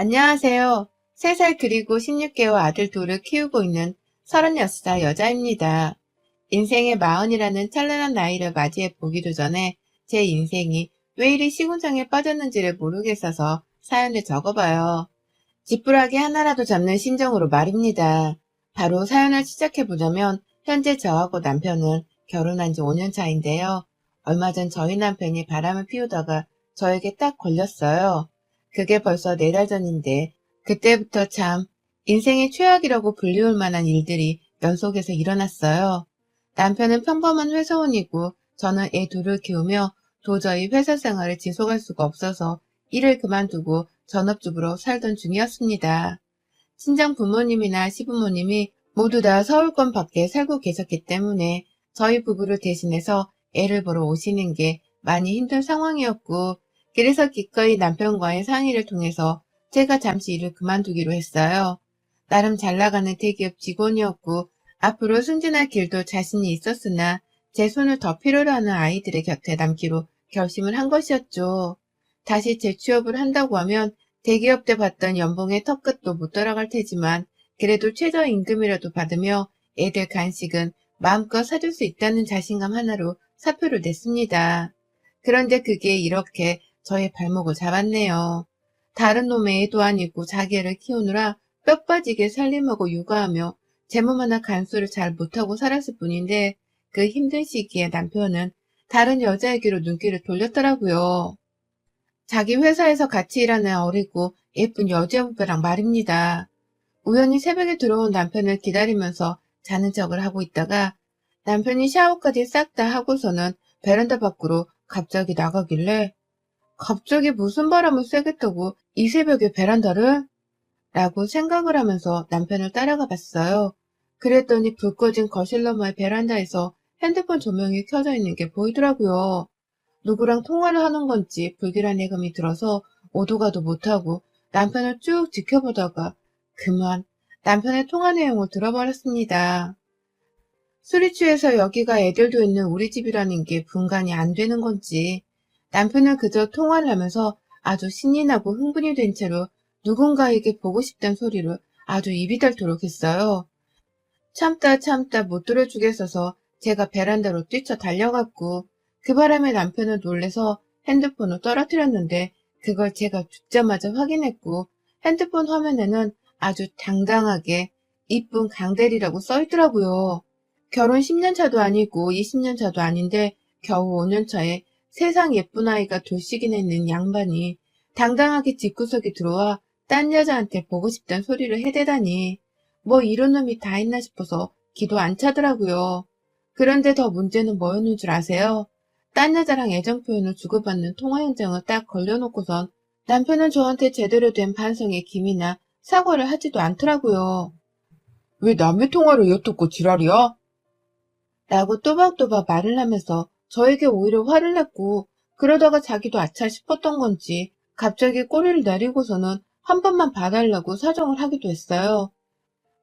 안녕하세요. 3살 그리고 16개월 아들 둘을 키우고 있는 36살 여자입니다. 인생의 마흔이라는 찬란한 나이를 맞이해 보기도 전에 제 인생이 왜 이리 시궁창에 빠졌는지를 모르겠어서 사연을 적어봐요. 지푸라기 하나라도 잡는 심정으로 말입니다. 바로 사연을 시작해보자면 현재 저하고 남편은 결혼한 지 5년 차인데요. 얼마 전 저희 남편이 바람을 피우다가 저에게 딱 걸렸어요. 그게 벌써 4달 전인데 그때부터 참 인생의 최악이라고 불리울 만한 일들이 연속해서 일어났어요. 남편은 평범한 회사원이고 저는 애 둘을 키우며 도저히 회사 생활을 지속할 수가 없어서 일을 그만두고 전업주부로 살던 중이었습니다. 친정 부모님이나 시부모님이 모두 다 서울권 밖에 살고 계셨기 때문에 저희 부부를 대신해서 애를 보러 오시는 게 많이 힘든 상황이었고, 그래서 기꺼이 남편과의 상의를 통해서 제가 잠시 일을 그만두기로 했어요. 나름 잘 나가는 대기업 직원이었고 앞으로 승진할 길도 자신이 있었으나 제 손을 더 필요로 하는 아이들의 곁에 남기로 결심을 한 것이었죠. 다시 재취업을 한다고 하면 대기업 때 받던 연봉의 턱끝도 못 따라갈 테지만 그래도 최저임금이라도 받으며 애들 간식은 마음껏 사줄 수 있다는 자신감 하나로 사표를 냈습니다. 그런데 그게 이렇게 저의 발목을 잡았네요. 다른 놈의 애도 아니고 자기 애를 키우느라 뼈 빠지게 살림하고 육아하며 제 몸 하나 간수를 잘 못하고 살았을 뿐인데 그 힘든 시기에 남편은 다른 여자에게로 눈길을 돌렸더라고요. 자기 회사에서 같이 일하는 어리고 예쁜 여자 후배랑 말입니다. 우연히 새벽에 들어온 남편을 기다리면서 자는 척을 하고 있다가 남편이 샤워까지 싹 다 하고서는 베란다 밖으로 갑자기 나가길래 갑자기 무슨 바람을 쐬겠다고 이 새벽에 베란다를? 라고 생각을 하면서 남편을 따라가 봤어요. 그랬더니 불 꺼진 거실 너머의 베란다에서 핸드폰 조명이 켜져 있는 게 보이더라고요. 누구랑 통화를 하는 건지 불길한 예감이 들어서 오도 가도 못하고 남편을 쭉 지켜보다가 그만 남편의 통화 내용을 들어버렸습니다. 술이 취해서 여기가 애들도 있는 우리 집이라는 게 분간이 안 되는 건지 남편은 그저 통화를 하면서 아주 신이 나고 흥분이 된 채로 누군가에게 보고 싶다는 소리를 아주 입이 닳도록 했어요. 참다 못 들어주겠어서 제가 베란다로 뛰쳐 달려갔고 그 바람에 남편은 놀래서 핸드폰을 떨어뜨렸는데 그걸 제가 죽자마자 확인했고 핸드폰 화면에는 아주 당당하게 이쁜 강대리라고 써있더라고요. 결혼 10년 차도 아니고 20년 차도 아닌데 겨우 5년 차에 세상 예쁜 아이가 둘씩이나 있는 양반이 당당하게 집구석에 들어와 딴 여자한테 보고 싶다는 소리를 해대다니 뭐 이런 놈이 다 있나 싶어서 기도 안 차더라고요. 그런데 더 문제는 뭐였는 줄 아세요? 딴 여자랑 애정 표현을 주고받는 통화 현장을 딱 걸려놓고선 남편은 저한테 제대로 된 반성의 기미나 사과를 하지도 않더라고요. 왜 남의 통화를 엿듣고 지랄이야? 라고 또박또박 말을 하면서 저에게 오히려 화를 냈고 그러다가 자기도 아차 싶었던 건지 갑자기 꼬리를 내리고서는 한 번만 봐달라고 사정을 하기도 했어요.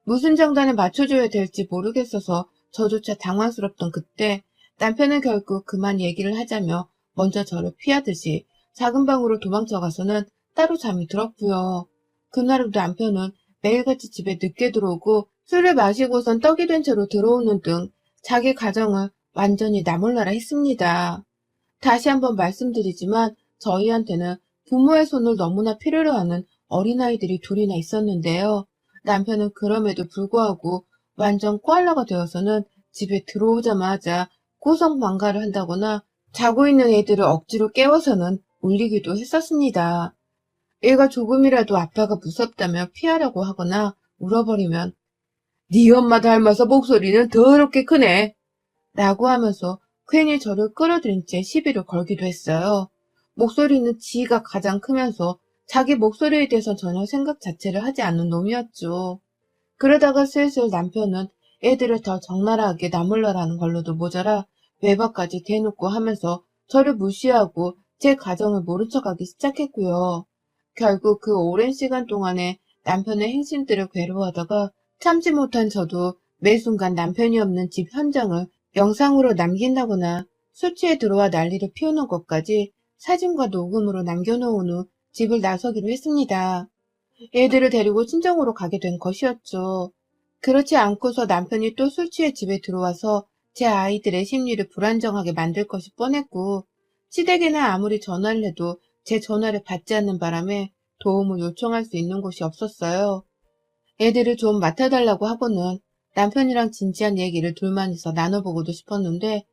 무슨 장단에 맞춰줘야 될지 모르겠어서 저조차 당황스럽던 그때 남편은 결국 그만 얘기를 하자며 먼저 저를 피하듯이 작은 방으로 도망쳐가서는 따로 잠이 들었고요. 그날도 남편은 매일같이 집에 늦게 들어오고 술을 마시고선 떡이 된 채로 들어오는 등 자기 가정을 완전히 나몰라라 했습니다. 다시 한번 말씀드리지만 저희한테는 부모의 손을 너무나 필요로 하는 어린아이들이 둘이나 있었는데요. 남편은 그럼에도 불구하고 완전 코알라가 되어서는 집에 들어오자마자 고성방가를 한다거나 자고 있는 애들을 억지로 깨워서는 울리기도 했었습니다. 얘가 조금이라도 아빠가 무섭다며 피하려고 하거나 울어버리면 네 엄마 닮아서 목소리는 더럽게 크네 라고 하면서 괜히 저를 끌어들인 채 시비를 걸기도 했어요. 목소리는 지가 가장 크면서 자기 목소리에 대해서 전혀 생각 자체를 하지 않는 놈이었죠. 그러다가 슬슬 남편은 애들을 더 적나라하게 나몰라라는 걸로도 모자라 외박까지 대놓고 하면서 저를 무시하고 제 가정을 모른 척하기 시작했고요. 결국 그 오랜 시간 동안에 남편의 행실들을 괴로워하다가 참지 못한 저도 매 순간 남편이 없는 집 현장을 영상으로 남긴다거나 술 취해 들어와 난리를 피우는 것까지 사진과 녹음으로 남겨놓은 후 집을 나서기로 했습니다. 애들을 데리고 친정으로 가게 된 것이었죠. 그렇지 않고서 남편이 또 술 취해 집에 들어와서 제 아이들의 심리를 불안정하게 만들 것이 뻔했고, 시댁에는 아무리 전화를 해도 제 전화를 받지 않는 바람에 도움을 요청할 수 있는 곳이 없었어요. 애들을 좀 맡아달라고 하고는 남편이랑 진지한 얘기를 둘만이서 나눠보고도 싶었는데,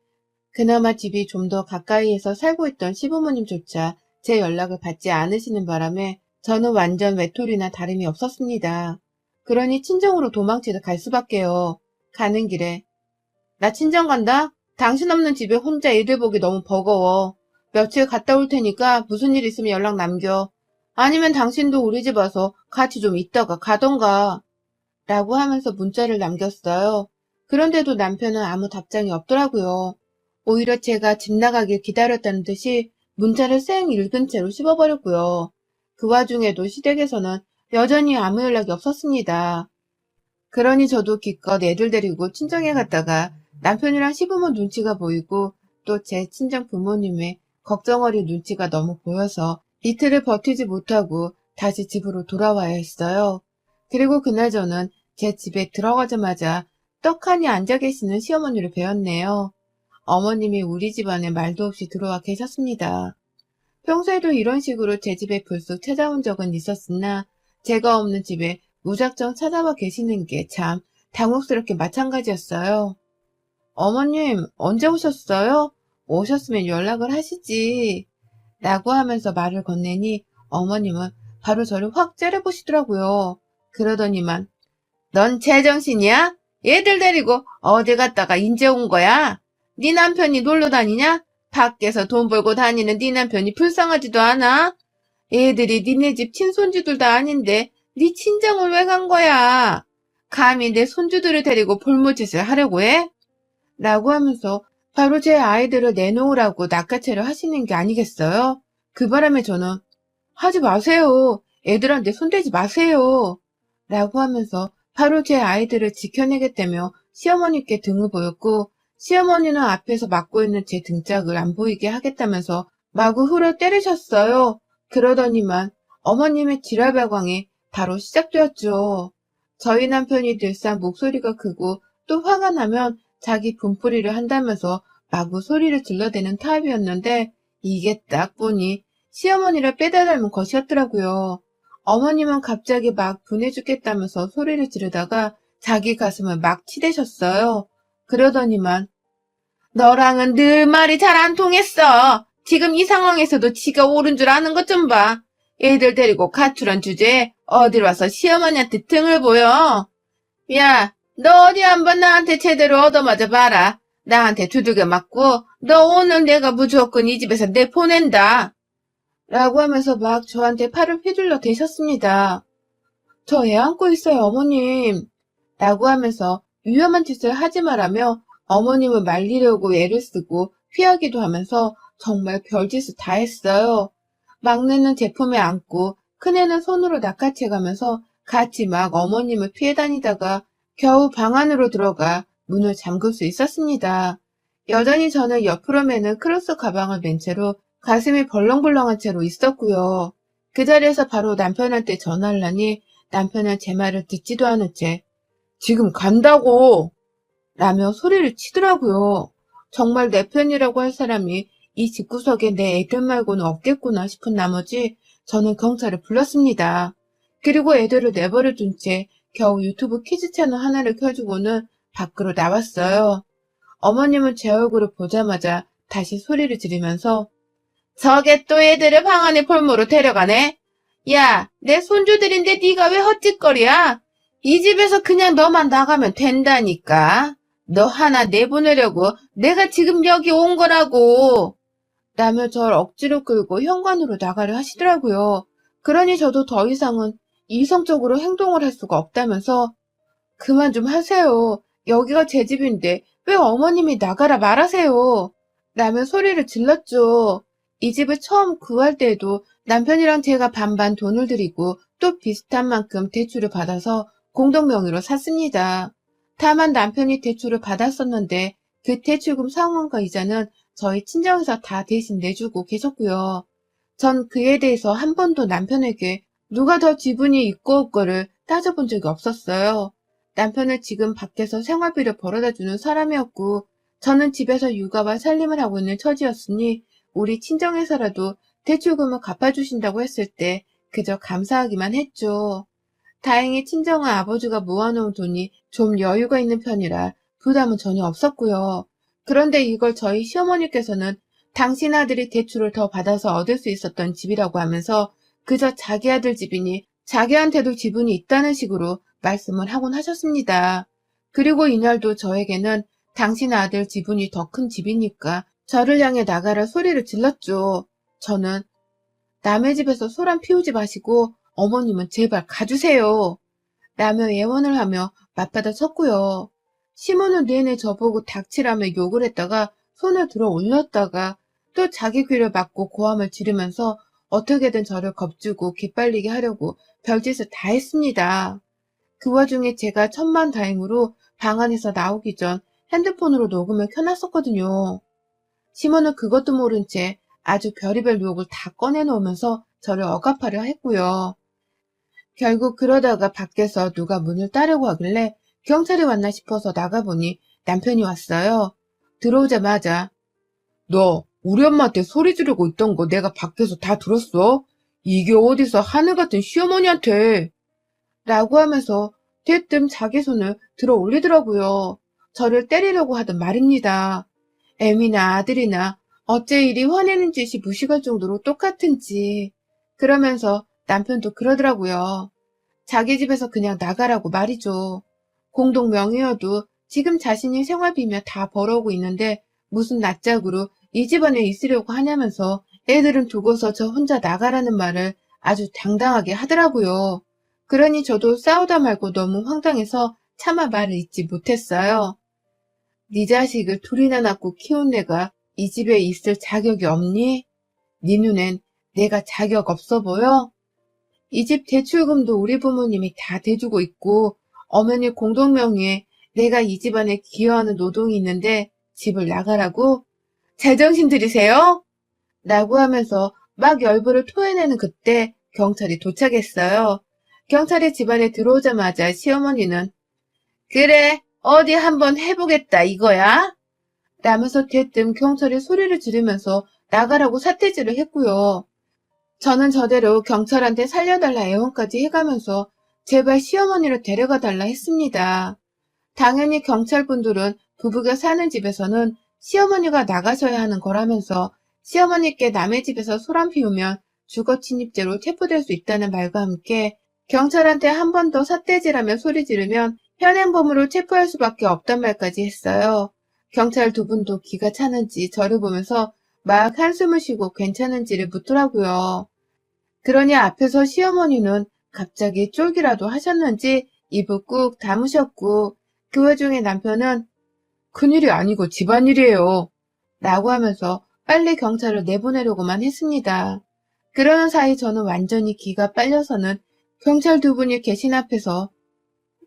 그나마 집이 좀 더 가까이에서 살고 있던 시부모님조차 제 연락을 받지 않으시는 바람에 저는 완전 외톨이나 다름이 없었습니다. 그러니 친정으로 도망치듯 갈 수밖에요. 가는 길에 나 친정 간다? 당신 없는 집에 혼자 애들 보기 너무 버거워. 며칠 갔다 올 테니까 무슨 일 있으면 연락 남겨. 아니면 당신도 우리 집 와서 같이 좀 있다가 가던가. 라고 하면서 문자를 남겼어요. 그런데도 남편은 아무 답장이 없더라고요. 오히려 제가 집 나가길 기다렸다는 듯이 문자를 쌩 읽은 채로 씹어버렸고요. 그 와중에도 시댁에서는 여전히 아무 연락이 없었습니다. 그러니 저도 기껏 애들 데리고 친정에 갔다가 남편이랑 시부모 눈치가 보이고 또 제 친정 부모님의 걱정 어린 눈치가 너무 보여서 이틀을 버티지 못하고 다시 집으로 돌아와야 했어요. 그리고 그날 저는 제 집에 들어가자마자 떡하니 앉아 계시는 시어머니를 뵈었네요. 어머님이 우리 집안에 말도 없이 들어와 계셨습니다. 평소에도 이런 식으로 제 집에 불쑥 찾아온 적은 있었으나 제가 없는 집에 무작정 찾아와 계시는 게 참 당혹스럽게 마찬가지였어요. 어머님, 언제 오셨어요? 오셨으면 연락을 하시지. 라고 하면서 말을 건네니 어머님은 바로 저를 확 째려보시더라고요. 그러더니만 넌 제정신이야? 얘들 데리고 어디 갔다가 인제 온 거야? 네 남편이 놀러 다니냐? 밖에서 돈 벌고 다니는 네 남편이 불쌍하지도 않아? 애들이 니네 집 친손주들도 아닌데 네 친정을 왜 간 거야? 감히 내 손주들을 데리고 볼모짓을 하려고 해? 라고 하면서 바로 제 아이들을 내놓으라고 낚아채려 하시는 게 아니겠어요? 그 바람에 저는 하지 마세요. 애들한테 손대지 마세요. 라고 하면서 바로 제 아이들을 지켜내겠다며 시어머니께 등을 보였고 시어머니는 앞에서 막고 있는 제 등짝을 안 보이게 하겠다면서 마구 후려 때리셨어요. 그러더니만 어머님의 지랄발광이 바로 시작되었죠. 저희 남편이 늘상 목소리가 크고 또 화가 나면 자기 분풀이를 한다면서 마구 소리를 질러대는 타입이었는데 이게 딱 보니 시어머니를 빼다 닮은 것이었더라고요. 어머님은 갑자기 막 분해 죽겠다면서 소리를 지르다가 자기 가슴을 막 치대셨어요. 그러더니만 너랑은 늘 말이 잘 안 통했어. 지금 이 상황에서도 지가 옳은 줄 아는 것 좀 봐. 애들 데리고 가출한 주제에 어딜 와서 시어머니한테 등을 보여. 야, 너 어디 한번 나한테 제대로 얻어맞아 봐라. 나한테 두들겨 맞고 너 오늘 내가 무조건 이 집에서 내보낸다. 라고 하면서 막 저한테 팔을 휘둘러 대셨습니다. 저 애 안고 있어요, 어머님. 라고 하면서 위험한 짓을 하지 말라며 어머님을 말리려고 애를 쓰고 피하기도 하면서 정말 별짓을 다 했어요. 막내는 제품에 안고 큰애는 손으로 낚아채가면서 같이 막 어머님을 피해 다니다가 겨우 방 안으로 들어가 문을 잠글 수 있었습니다. 여전히 저는 옆으로 매는 크로스 가방을 맨 채로 가슴이 벌렁벌렁한 채로 있었고요. 그 자리에서 바로 남편한테 전화를 하니 남편은 제 말을 듣지도 않은 채 지금 간다고! 라며 소리를 치더라고요. 정말 내 편이라고 할 사람이 이 집구석에 내 애들 말고는 없겠구나 싶은 나머지 저는 경찰을 불렀습니다. 그리고 애들을 내버려 둔 채 겨우 유튜브 키즈 채널 하나를 켜주고는 밖으로 나왔어요. 어머님은 제 얼굴을 보자마자 다시 소리를 지르면서 저게 또 애들을 방 안에 볼모로 데려가네? 야, 내 손주들인데 네가 왜 헛짓거리야? 이 집에서 그냥 너만 나가면 된다니까. 너 하나 내보내려고 내가 지금 여기 온 거라고. 라며 절 억지로 끌고 현관으로 나가려 하시더라고요. 그러니 저도 더 이상은 이성적으로 행동을 할 수가 없다면서 그만 좀 하세요. 여기가 제 집인데 왜 어머님이 나가라 말하세요. 라며 소리를 질렀죠. 이 집을 처음 구할 때에도 남편이랑 제가 반반 돈을 들이고 또 비슷한 만큼 대출을 받아서 공동명의로 샀습니다. 다만 남편이 대출을 받았었는데 그 대출금 상환과 이자는 저희 친정에서 다 대신 내주고 계셨고요. 전 그에 대해서 한 번도 남편에게 누가 더 지분이 있고 없고를 따져본 적이 없었어요. 남편은 지금 밖에서 생활비를 벌어다주는 사람이었고 저는 집에서 육아와 살림을 하고 있는 처지였으니 우리 친정에서라도 대출금을 갚아주신다고 했을 때 그저 감사하기만 했죠. 다행히 친정은 아버지가 모아놓은 돈이 좀 여유가 있는 편이라 부담은 전혀 없었고요. 그런데 이걸 저희 시어머니께서는 당신 아들이 대출을 더 받아서 얻을 수 있었던 집이라고 하면서 그저 자기 아들 집이니 자기한테도 지분이 있다는 식으로 말씀을 하곤 하셨습니다. 그리고 이날도 저에게는 당신 아들 지분이 더 큰 집이니까 저를 향해 나가라 소리를 질렀죠. 저는 남의 집에서 소란 피우지 마시고 어머님은 제발 가주세요. 라며 예원을 하며 맞받아 쳤고요. 시모는 내내 저보고 닥치라며 욕을 했다가 손을 들어 올렸다가 또 자기 귀를 막고 고함을 지르면서 어떻게든 저를 겁주고 기빨리게 하려고 별짓을 다 했습니다. 그 와중에 제가 천만다행으로 방 안에서 나오기 전 핸드폰으로 녹음을 켜놨었거든요. 시모는 그것도 모른 채 아주 별의별 욕을 다 꺼내놓으면서 저를 억압하려 했고요. 결국 그러다가 밖에서 누가 문을 따려고 하길래 경찰이 왔나 싶어서 나가보니 남편이 왔어요. 들어오자마자 너 우리 엄마한테 소리 지르고 있던 거 내가 밖에서 다 들었어? 이게 어디서 하늘 같은 시어머니한테 라고 하면서 대뜸 자기 손을 들어 올리더라고요. 저를 때리려고 하던 말입니다. 애미나 아들이나 어째 이리 화내는 짓이 무식할 정도로 똑같은지. 그러면서 남편도 그러더라고요. 자기 집에서 그냥 나가라고 말이죠. 공동 명의여도 지금 자신이 생활비며 다 벌어오고 있는데 무슨 낯짝으로 이 집안에 있으려고 하냐면서 애들은 두고서 저 혼자 나가라는 말을 아주 당당하게 하더라고요. 그러니 저도 싸우다 말고 너무 황당해서 차마 말을 잇지 못했어요. 네 자식을 둘이나 낳고 키운 내가 이 집에 있을 자격이 없니? 네 눈엔 내가 자격 없어 보여? 이 집 대출금도 우리 부모님이 다 대주고 있고 어머니 공동명의에 내가 이 집안에 기여하는 노동이 있는데 집을 나가라고? 제정신 들이세요? 라고 하면서 막 열불을 토해내는 그때 경찰이 도착했어요. 경찰이 집안에 들어오자마자 시어머니는 그래 어디 한번 해보겠다 이거야? 라면서 대뜸 경찰이 소리를 지르면서 나가라고 사태질을 했고요. 저는 저대로 경찰한테 살려달라 애원까지 해가면서 제발 시어머니를 데려가달라 했습니다. 당연히 경찰분들은 부부가 사는 집에서는 시어머니가 나가셔야 하는 거라면서 시어머니께 남의 집에서 소란 피우면 주거침입죄로 체포될 수 있다는 말과 함께 경찰한테 한 번 더 삿대질하며 소리 지르면 현행범으로 체포할 수밖에 없단 말까지 했어요. 경찰 두 분도 기가 차는지 저를 보면서 막 한숨을 쉬고 괜찮은지를 묻더라고요. 그러니 앞에서 시어머니는 갑자기 쫄기라도 하셨는지 입을 꾹 다무셨고 그 와중에 남편은 큰일이 아니고 집안일이에요. 라고 하면서 빨리 경찰을 내보내려고만 했습니다. 그러는 사이 저는 완전히 기가 빨려서는 경찰 두 분이 계신 앞에서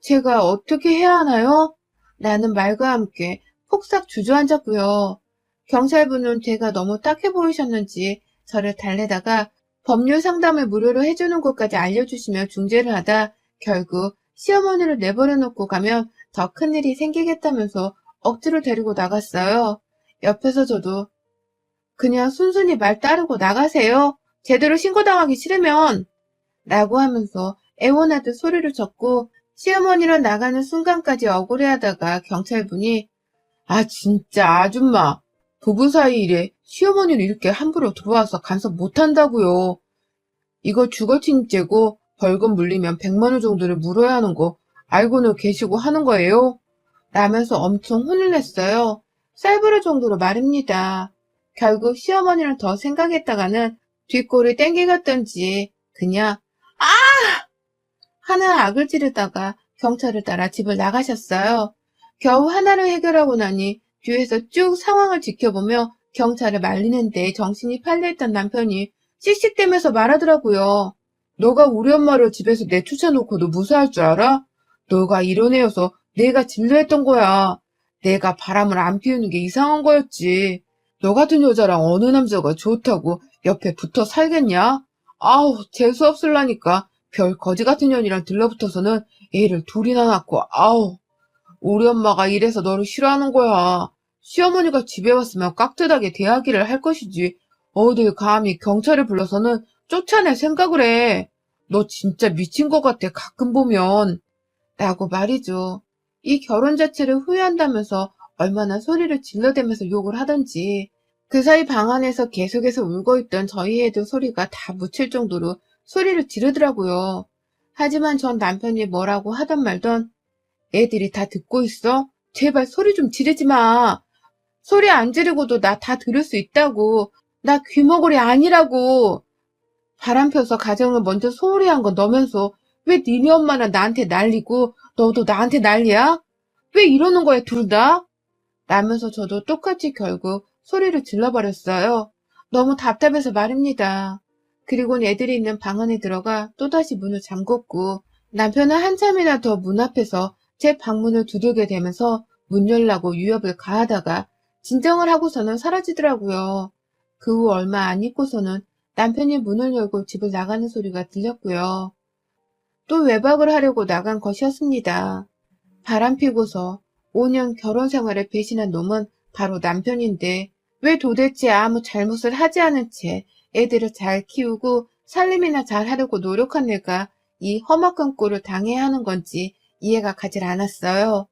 제가 어떻게 해야 하나요? 라는 말과 함께 폭삭 주저앉았고요. 경찰분은 제가 너무 딱해 보이셨는지 저를 달래다가 법률 상담을 무료로 해주는 곳까지 알려주시며 중재를 하다 결국 시어머니를 내버려 놓고 가면 더 큰일이 생기겠다면서 억지로 데리고 나갔어요. 옆에서 저도 그냥 순순히 말 따르고 나가세요. 제대로 신고당하기 싫으면 라고 하면서 애원하듯 소리를 쳤고 시어머니로 나가는 순간까지 억울해하다가 경찰분이 아 진짜 아줌마 부부 사이 일에 시어머니를 이렇게 함부로 들어와서 간섭 못한다고요. 이거 주거침입죄고 벌금 물리면 100만 원 정도를 물어야 하는 거 알고는 계시고 하는 거예요? 라면서 엄청 혼을 냈어요. 쌀부를 정도로 말입니다. 결국 시어머니를 더 생각했다가는 뒷골을 땡기갔던지 그냥 아! 하는 악을 지르다가 경찰을 따라 집을 나가셨어요. 겨우 하나를 해결하고 나니 뒤에서 쭉 상황을 지켜보며 경찰을 말리는데 정신이 팔려있던 남편이 씩씩대면서 말하더라고요. 너가 우리 엄마를 집에서 내쫓아놓고도 무사할 줄 알아? 너가 이런 애여서 내가 진료했던 거야. 내가 바람을 안 피우는 게 이상한 거였지. 너 같은 여자랑 어느 남자가 좋다고 옆에 붙어 살겠냐? 아우 재수 없을라니까 별 거지 같은 년이랑 들러붙어서는 애를 둘이나 낳고, 아우, 우리 엄마가 이래서 너를 싫어하는 거야. 시어머니가 집에 왔으면 깍듯하게 대하기를 할 것이지. 어딜 감히 경찰을 불러서는 쫓아낼 생각을 해. 너 진짜 미친 것 같아, 가끔 보면. 라고 말이죠. 이 결혼 자체를 후회한다면서 얼마나 소리를 질러대면서 욕을 하던지. 그 사이 방 안에서 계속해서 울고 있던 저희 애들 소리가 다 묻힐 정도로 소리를 지르더라고요. 하지만 전 남편이 뭐라고 하던 말던 애들이 다 듣고 있어? 제발 소리 좀 지르지 마. 소리 안 지르고도 나 다 들을 수 있다고. 나 귀머거리 아니라고. 바람 펴서 가정을 먼저 소홀히 한 건 너면서 왜 니네 엄마는 나한테 난리고 너도 나한테 난리야? 왜 이러는 거야 둘 다? 라면서 저도 똑같이 결국 소리를 질러버렸어요. 너무 답답해서 말입니다. 그리고는 애들이 있는 방 안에 들어가 또다시 문을 잠궜고 남편은 한참이나 더 문 앞에서 제 방문을 두들게 되면서 문 열라고 유협을 가하다가 진정을 하고서는 사라지더라고요. 그 후 얼마 안 있고서는 남편이 문을 열고 집을 나가는 소리가 들렸고요. 또 외박을 하려고 나간 것이었습니다. 바람피고서 5년 결혼 생활을 배신한 놈은 바로 남편인데 왜 도대체 아무 잘못을 하지 않은 채 애들을 잘 키우고 살림이나 잘 하려고 노력한 내가 이 험악한 꼴을 당해야 하는 건지 이해가 가질 않았어요.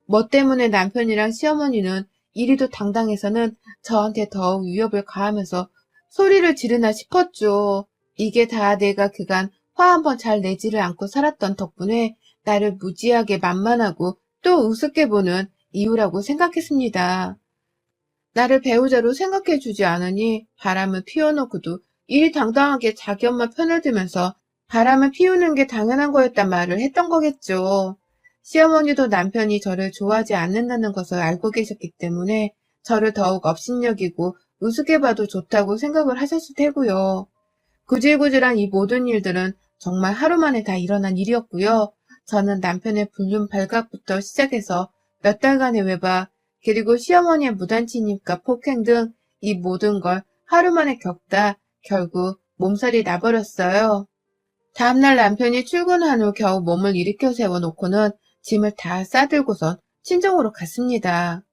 뭐 때문에 남편이랑 시어머니는 이리도 당당해서는 저한테 더욱 위협을 가하면서 소리를 지르나 싶었죠. 이게 다 내가 그간 화 한 번 잘 내지를 않고 살았던 덕분에 나를 무지하게 만만하고 또 우습게 보는 이유라고 생각했습니다. 나를 배우자로 생각해주지 않으니 바람을 피워놓고도 일 당당하게 자기 엄마 편을 들면서 바람을 피우는 게 당연한 거였단 말을 했던 거겠죠. 시어머니도 남편이 저를 좋아하지 않는다는 것을 알고 계셨기 때문에 저를 더욱 업신여기고 우습게 봐도 좋다고 생각을 하셨을 테고요. 구질구질한 이 모든 일들은 정말 하루 만에 다 일어난 일이었고요. 저는 남편의 불륜 발각부터 시작해서 몇 달간의 외박, 그리고 시어머니의 무단 침입과 폭행 등 이 모든 걸 하루 만에 겪다 결국 몸살이 나버렸어요. 다음날 남편이 출근한 후 겨우 몸을 일으켜 세워놓고는 짐을 다 싸들고선 친정으로 갔습니다.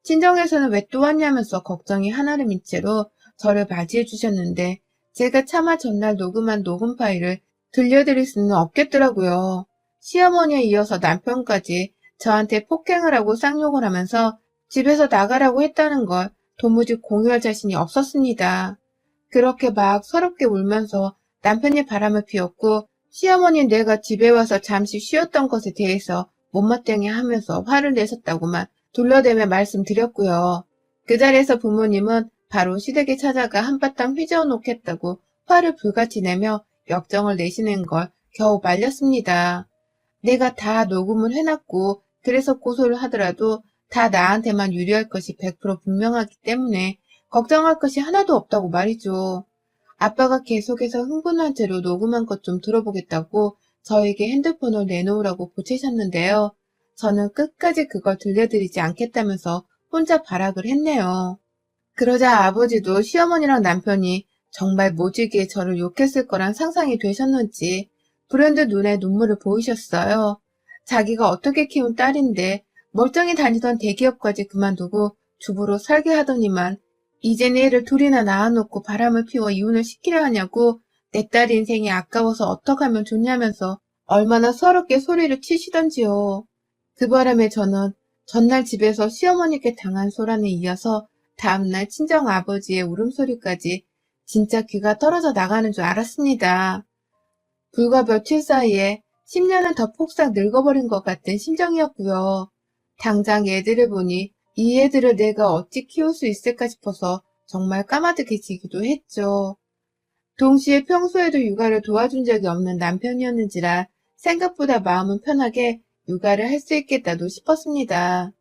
친정에서는 왜 또 왔냐면서 걱정이 하나를 민 채로 저를 맞이해 주셨는데 제가 차마 전날 녹음한 녹음 파일을 들려드릴 수는 없겠더라고요. 시어머니에 이어서 남편까지 저한테 폭행을 하고 쌍욕을 하면서 집에서 나가라고 했다는 걸 도무지 공유할 자신이 없었습니다. 그렇게 막 서럽게 울면서 남편이 바람을 피웠고 시어머니 내가 집에 와서 잠시 쉬었던 것에 대해서 못마땅해 하면서 화를 내셨다고만 둘러대며 말씀드렸고요. 그 자리에서 부모님은 바로 시댁에 찾아가 한바탕 휘저어 놓겠다고 화를 불같이 내며 역정을 내시는 걸 겨우 말렸습니다. 내가 다 녹음을 해놨고 그래서 고소를 하더라도 다 나한테만 유리할 것이 100% 분명하기 때문에 걱정할 것이 하나도 없다고 말이죠. 아빠가 계속해서 흥분한 채로 녹음한 것 좀 들어보겠다고 저에게 핸드폰을 내놓으라고 보채셨는데요. 저는 끝까지 그걸 들려드리지 않겠다면서 혼자 발악을 했네요. 그러자 아버지도 시어머니랑 남편이 정말 모지게 저를 욕했을 거란 상상이 되셨는지 불현듯 눈에 눈물을 보이셨어요. 자기가 어떻게 키운 딸인데 멀쩡히 다니던 대기업까지 그만두고 주부로 살게 하더니만 이젠 애를 둘이나 낳아놓고 바람을 피워 이혼을 시키려 하냐고 내 딸 인생이 아까워서 어떡 하면 좋냐면서 얼마나 서럽게 소리를 치시던지요. 그 바람에 저는 전날 집에서 시어머니께 당한 소란에 이어서 다음날 친정아버지의 울음소리까지 진짜 귀가 떨어져 나가는 줄 알았습니다. 불과 며칠 사이에 10년은 더 폭삭 늙어버린 것 같은 심정이었고요. 당장 애들을 보니 이 애들을 내가 어찌 키울 수 있을까 싶어서 정말 까마득해지기도 했죠. 동시에 평소에도 육아를 도와준 적이 없는 남편이었는지라 생각보다 마음은 편하게 육아를 할 수 있겠다도 싶었습니다.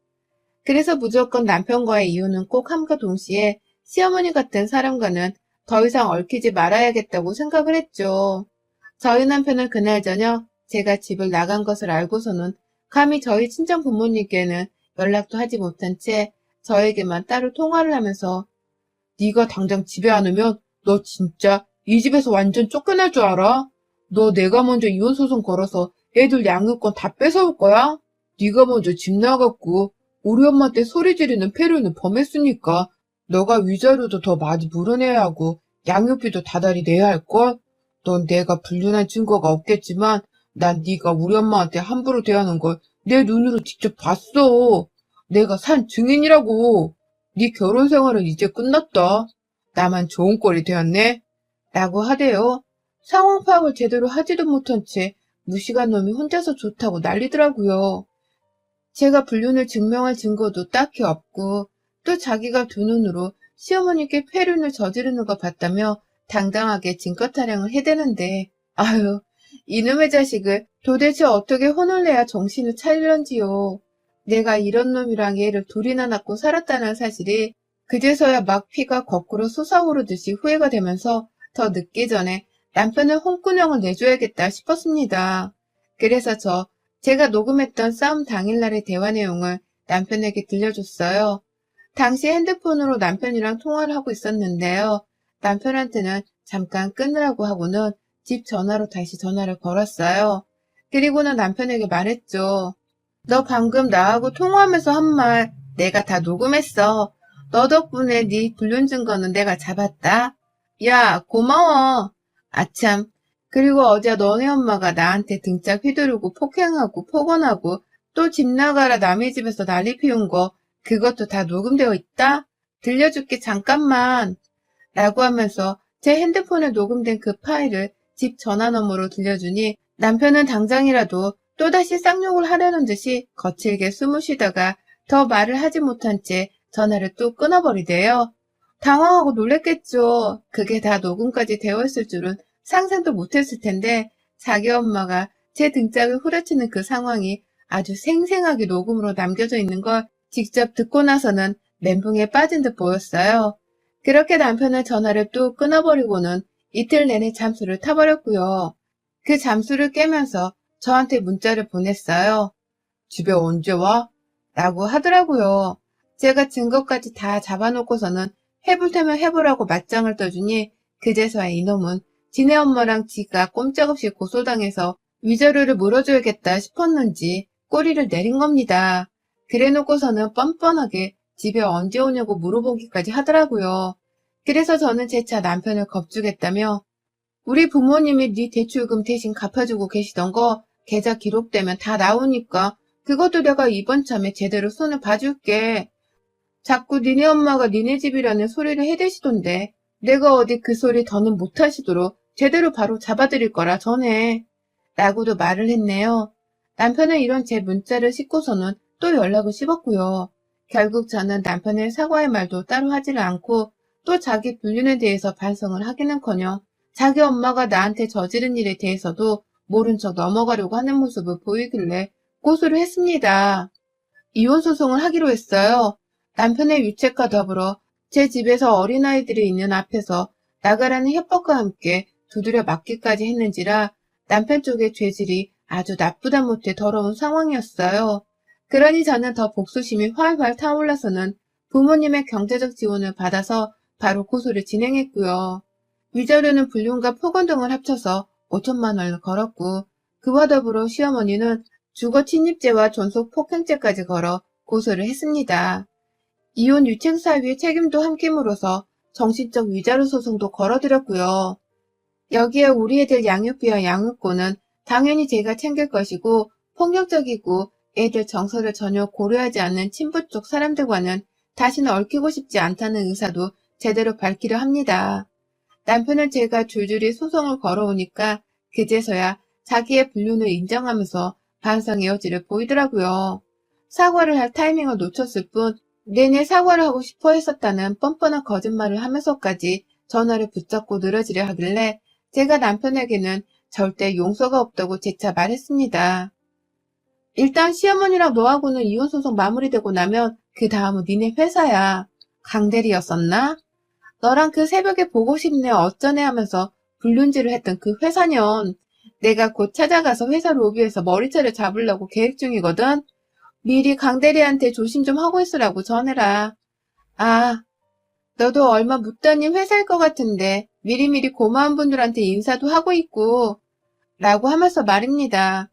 그래서 무조건 남편과의 이혼은 꼭 함과 동시에 시어머니 같은 사람과는 더 이상 얽히지 말아야겠다고 생각을 했죠. 저희 남편은 그날 저녁 제가 집을 나간 것을 알고서는 감히 저희 친정 부모님께는 연락도 하지 못한 채 저에게만 따로 통화를 하면서 네가 당장 집에 안 오면 너 진짜 이 집에서 완전 쫓겨날 줄 알아? 너 내가 먼저 이혼소송 걸어서 애들 양육권 다 뺏어올 거야? 네가 먼저 집 나갔고 우리 엄마한테 소리 지르는 폐륜을 범했으니까 너가 위자료도 더 많이 물어내야 하고 양육비도 다달이 내야 할걸? 넌 내가 불륜한 증거가 없겠지만 난 네가 우리 엄마한테 함부로 대하는 걸 내 눈으로 직접 봤어. 내가 산 증인이라고. 네 결혼 생활은 이제 끝났다. 나만 좋은 꼴이 되었네. 라고 하대요. 상황 파악을 제대로 하지도 못한 채 무식한 놈이 혼자서 좋다고 난리더라고요. 제가 불륜을 증명할 증거도 딱히 없고 또 자기가 두 눈으로 시어머니께 폐륜을 저지르는 거 봤다며 당당하게 증거 타령을 해대는데 아유 이놈의 자식을 도대체 어떻게 혼을 내야 정신을 차리런지요. 내가 이런 놈이랑 애를 둘이나 낳고 살았다는 사실이 그제서야 막 피가 거꾸로 솟아오르듯이 후회가 되면서 더 늦기 전에 남편을 홍군형을 내줘야겠다 싶었습니다. 그래서 제가 녹음했던 싸움 당일날의 대화 내용을 남편에게 들려줬어요. 당시 핸드폰으로 남편이랑 통화를 하고 있었는데요. 남편한테는 잠깐 끊으라고 하고는 집 전화로 다시 전화를 걸었어요. 그리고는 남편에게 말했죠. 너 방금 나하고 통화하면서 한 말 내가 다 녹음했어. 너 덕분에 네 불륜 증거는 내가 잡았다. 야, 고마워. 아참. 그리고 어제 너네 엄마가 나한테 등짝 휘두르고 폭행하고 폭언하고 또 집 나가라 남의 집에서 난리 피운 거 그것도 다 녹음되어 있다? 들려줄게 잠깐만. 라고 하면서 제 핸드폰에 녹음된 그 파일을 집 전화 너머로 들려주니 남편은 당장이라도 또다시 쌍욕을 하려는 듯이 거칠게 숨을 쉬다가 더 말을 하지 못한 채 전화를 뚝 끊어버리대요. 당황하고 놀랬겠죠. 그게 다 녹음까지 되어 있을 줄은 상상도 못했을 텐데 자기 엄마가 제 등짝을 후려치는 그 상황이 아주 생생하게 녹음으로 남겨져 있는 걸 직접 듣고 나서는 멘붕에 빠진 듯 보였어요. 그렇게 남편은 전화를 뚝 끊어버리고는 이틀 내내 잠수를 타버렸고요. 그 잠수를 깨면서 저한테 문자를 보냈어요. 집에 언제 와? 라고 하더라고요. 제가 증거까지 다 잡아놓고서는 해볼 테면 해보라고 맞짱을 떠주니 그제서야 이놈은 지네 엄마랑 지가 꼼짝없이 고소당해서 위자료를 물어줘야겠다 싶었는지 꼬리를 내린 겁니다. 그래놓고서는 뻔뻔하게 집에 언제 오냐고 물어보기까지 하더라고요. 그래서 저는 재차 남편을 겁주겠다며 우리 부모님이 네 대출금 대신 갚아주고 계시던 거 계좌 기록되면 다 나오니까 그것도 내가 이번 참에 제대로 손을 봐줄게. 자꾸 니네 엄마가 니네 집이라는 소리를 해대시던데 내가 어디 그 소리 더는 못하시도록 제대로 바로 잡아드릴 거라 전해. 라고도 말을 했네요. 남편은 이런 제 문자를 싣고서는 또 연락을 씹었고요. 결국 저는 남편의 사과의 말도 따로 하지를 않고 또 자기 불륜에 대해서 반성을 하기는커녕 자기 엄마가 나한테 저지른 일에 대해서도 모른 척 넘어가려고 하는 모습을 보이길래 고소를 했습니다. 이혼소송을 하기로 했어요. 남편의 유책과 더불어 제 집에서 어린아이들이 있는 앞에서 나가라는 협박과 함께 두드려 맞기까지 했는지라 남편 쪽의 죄질이 아주 나쁘다 못해 더러운 상황이었어요. 그러니 저는 더 복수심이 활활 타올라서는 부모님의 경제적 지원을 받아서 바로 고소를 진행했고요. 위자료는 불륜과 폭언 등을 합쳐서 5천만 원을 걸었고 그와 더불어 시어머니는 주거 침입죄와 존속 폭행죄까지 걸어 고소를 했습니다. 이혼 유책 사유의 책임도 함께 물어서 정신적 위자료 소송도 걸어드렸고요. 여기에 우리 애들 양육비와 양육권은 당연히 제가 챙길 것이고 폭력적이고 애들 정서를 전혀 고려하지 않는 친부 쪽 사람들과는 다시는 얽히고 싶지 않다는 의사도 제대로 밝히려 합니다. 남편은 제가 줄줄이 소송을 걸어오니까 그제서야 자기의 불륜을 인정하면서 반성의 여지를 보이더라고요. 사과를 할 타이밍을 놓쳤을 뿐 내내 사과를 하고 싶어 했었다는 뻔뻔한 거짓말을 하면서까지 전화를 붙잡고 늘어지려 하길래 제가 남편에게는 절대 용서가 없다고 재차 말했습니다. 일단 시어머니랑 너하고는 이혼소송 마무리되고 나면 그 다음은 니네 회사야. 강대리였었나? 너랑 그 새벽에 보고 싶네 어쩌네 하면서 불륜질을 했던 그 회사년. 내가 곧 찾아가서 회사 로비에서 머리채를 잡으려고 계획 중이거든. 미리 강대리한테 조심 좀 하고 있으라고 전해라. 아, 너도 얼마 못 다닌 회사일 것 같은데 미리미리 고마운 분들한테 인사도 하고 있고 라고 하면서 말입니다.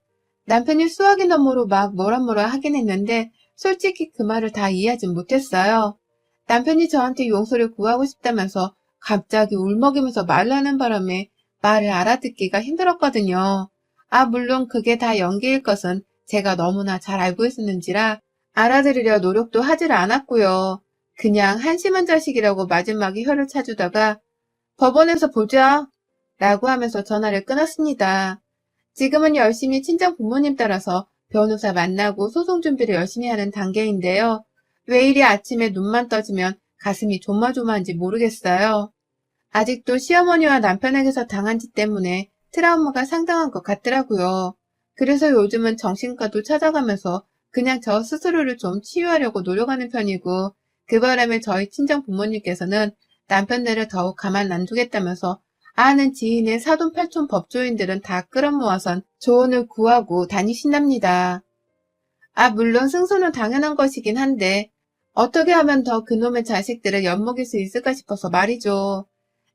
남편이 수화기 너머로 막 뭐라 하긴 했는데 솔직히 그 말을 다 이해하진 못했어요. 남편이 저한테 용서를 구하고 싶다면서 갑자기 울먹이면서 말을 하는 바람에 말을 알아듣기가 힘들었거든요. 물론 그게 다 연기일 것은 제가 너무나 잘 알고 있었는지라 알아들으려 노력도 하질 않았고요. 그냥 한심한 자식이라고 마지막에 혀를 차주다가 법원에서 보자 라고 하면서 전화를 끊었습니다. 지금은 열심히 친정 부모님 따라서 변호사 만나고 소송 준비를 열심히 하는 단계인데요. 왜 이리 아침에 눈만 떠지면 가슴이 조마조마한지 모르겠어요. 아직도 시어머니와 남편에게서 당한 짓 때문에 트라우마가 상당한 것 같더라고요. 그래서 요즘은 정신과도 찾아가면서 그냥 저 스스로를 좀 치유하려고 노력하는 편이고, 그 바람에 저희 친정 부모님께서는 남편네를 더욱 가만 안 두겠다면서 아는 지인의 사돈팔촌 법조인들은 다 끌어모아선 조언을 구하고 다니신답니다. 물론 승소는 당연한 것이긴 한데 어떻게 하면 더 그놈의 자식들을 엿먹일 수 있을까 싶어서 말이죠.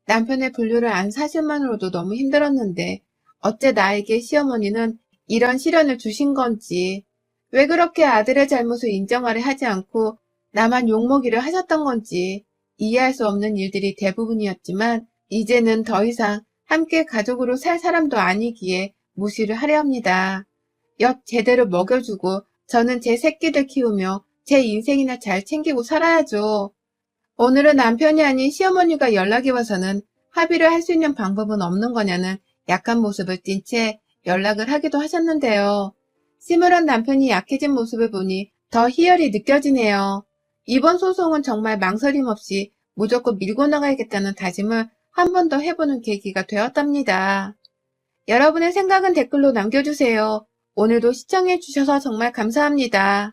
남편의 분류를 안 사실만으로도 너무 힘들었는데 어째 나에게 시어머니는 이런 시련을 주신 건지, 왜 그렇게 아들의 잘못을 인정하려 하지 않고 나만 욕먹이를 하셨던 건지 이해할 수 없는 일들이 대부분이었지만 이제는 더 이상 함께 가족으로 살 사람도 아니기에 무시를 하려 합니다. 엿 제대로 먹여주고 저는 제 새끼들 키우며 제 인생이나 잘 챙기고 살아야죠. 오늘은 남편이 아닌 시어머니가 연락이 와서는 합의를 할 수 있는 방법은 없는 거냐는 약한 모습을 띈 채 연락을 하기도 하셨는데요. 심을한 남편이 약해진 모습을 보니 더 희열이 느껴지네요. 이번 소송은 정말 망설임 없이 무조건 밀고 나가야겠다는 다짐을 한 번 더 해보는 계기가 되었답니다. 여러분의 생각은 댓글로 남겨주세요. 오늘도 시청해주셔서 정말 감사합니다.